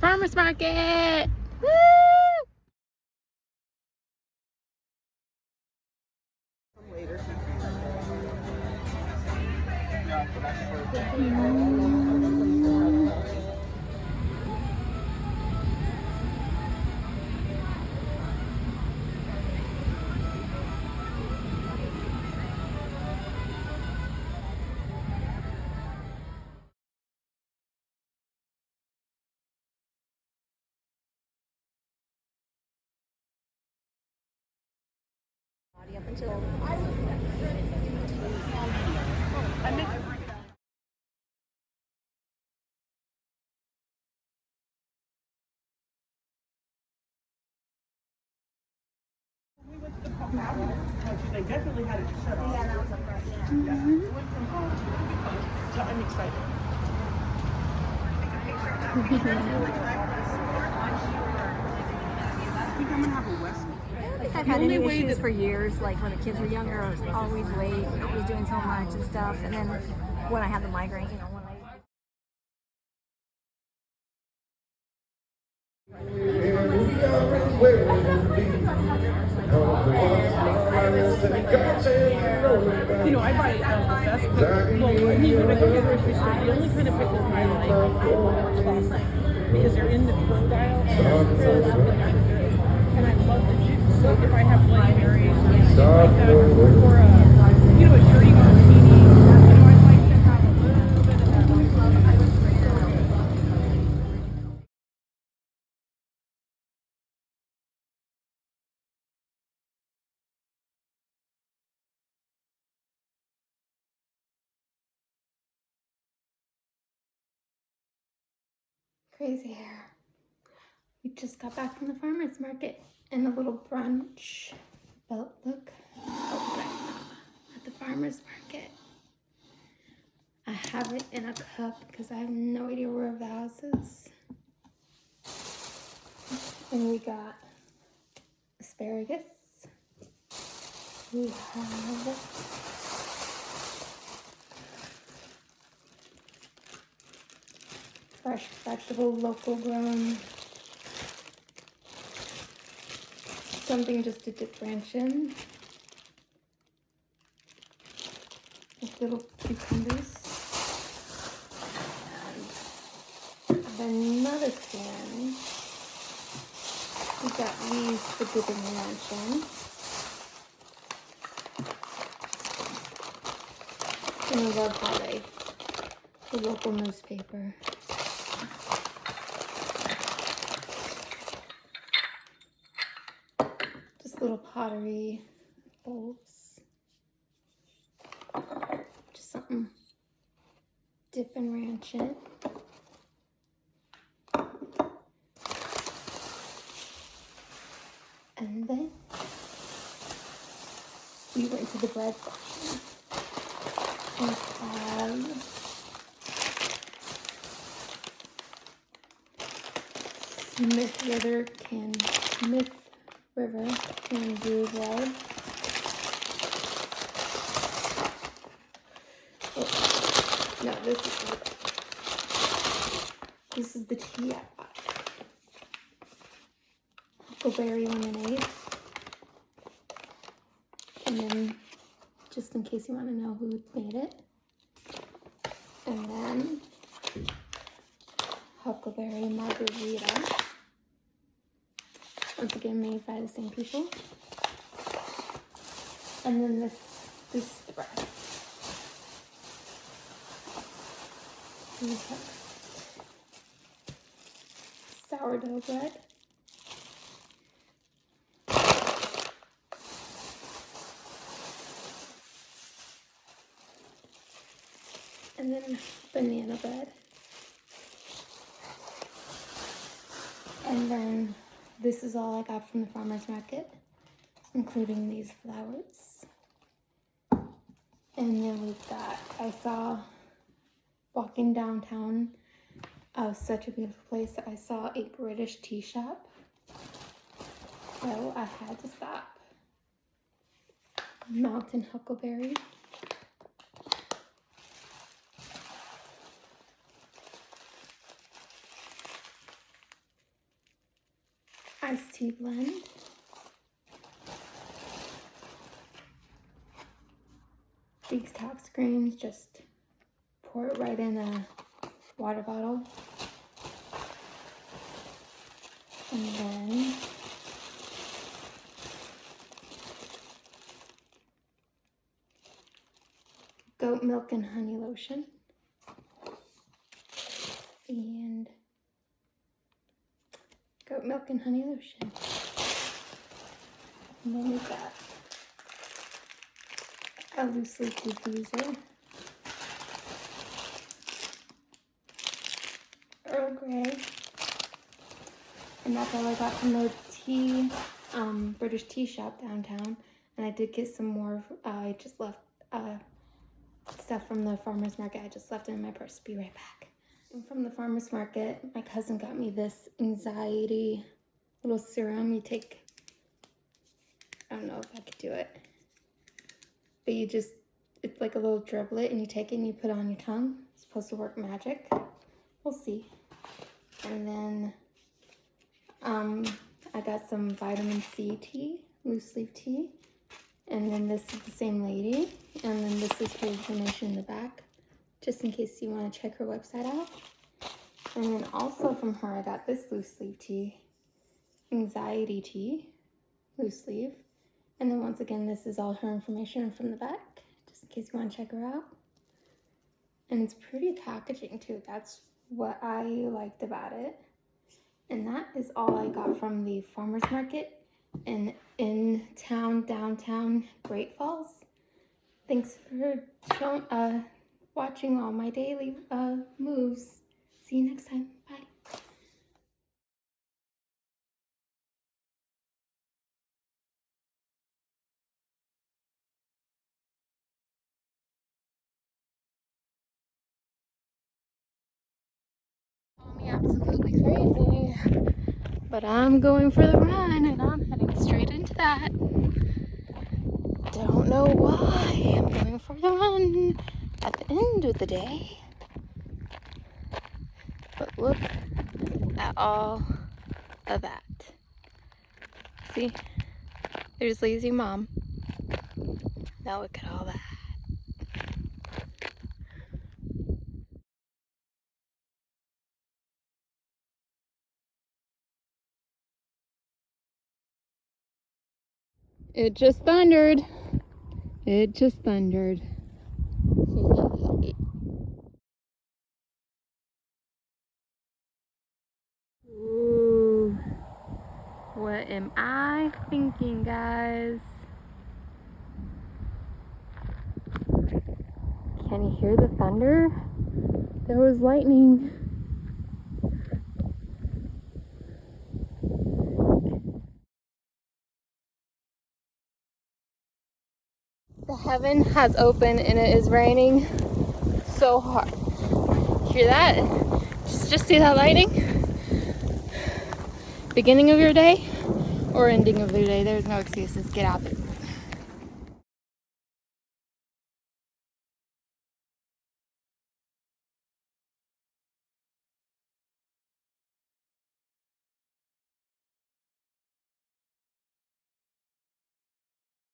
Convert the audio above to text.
farmer's market. Woo! Up until They definitely had it shut off. yeah, that was up front. Yeah. So I'm excited. I think I'm gonna have a West. I don't think I've had any issues for years. Like when the kids were younger, I was always late. I was doing so much and stuff. And then when I had the migraine, you know, when I You know, I buy the best pickles. Well, when you go to the grocery store, the only kind of pickles I like are classic because they're in the crocodile and they're so good. And I love the juice. So if I have Bloody Marys or anything like that, or you know, a dirty martini, you know, I like to have a little bit of that. Crazy hair. We just got back from the farmer's market and a little brunch belt look at the farmer's market. I have it in a cup because I have no idea where the house is. And we got asparagus. We have fresh vegetable, local grown. Something just to dip ranch in. With little cucumbers. And another can. We got these for dipping ranch in. And we love hare, the local newspaper. Just little pottery bowls. Just something dip and ranch in. And then we went to the bread section. We have Smith River canned blue bread. Oh, no, this is the tea I bought. Huckleberry lemonade. And then, just in case you want to know who made it. And then, huckleberry margarita. Once again, made by the same people. And then this is the bread. We have sourdough bread. And then banana bread. And then this is all I got from the farmer's market, including these flowers. And then we've got, I saw walking downtown, such a beautiful place. I saw a British tea shop. So I had to stop. Mountain huckleberry. iced tea blend. These top screens, just pour it right in a water bottle. And then goat milk and honey lotion. And goat milk and honey lotion. And then we've got a loose leaf diffuser, Earl Grey, and that's all I got from the British tea shop downtown. And I did get some more. I just left stuff from the farmer's market. I just left it in my purse. Be right back. And from the farmer's market, my cousin got me this anxiety little serum. You take, I don't know if I could do it, but you just, it's like a little driblet, and you take it and you put it on your tongue. It's supposed to work magic. We'll see. And then I got some vitamin C tea, loose leaf tea. And then this is the same lady. And then this is her information in the back, just in case you want to check her website out. And then also from her, I got this loose leaf tea, anxiety tea, loose leaf. And then once again, this is all her information from the back, just in case you want to check her out. And it's pretty packaging too. That's what I liked about it. And that is all I got from the farmer's market in town, downtown Great Falls. Thanks for watching all my daily moves. See you next time. Bye. Call me absolutely crazy, but I'm going for the run, and I'm heading straight into that. Don't know why I'm going for the run at the end of the day, but look at all of that. See, there's lazy mom. Now look at all that. It just thundered. It just thundered. Ooh. What am I thinking, guys? Can you hear the thunder? There was lightning. The heaven has opened and it is raining so hard. Hear that? Just see that lightning? Beginning of your day or ending of your day. There's no excuses. Get out there.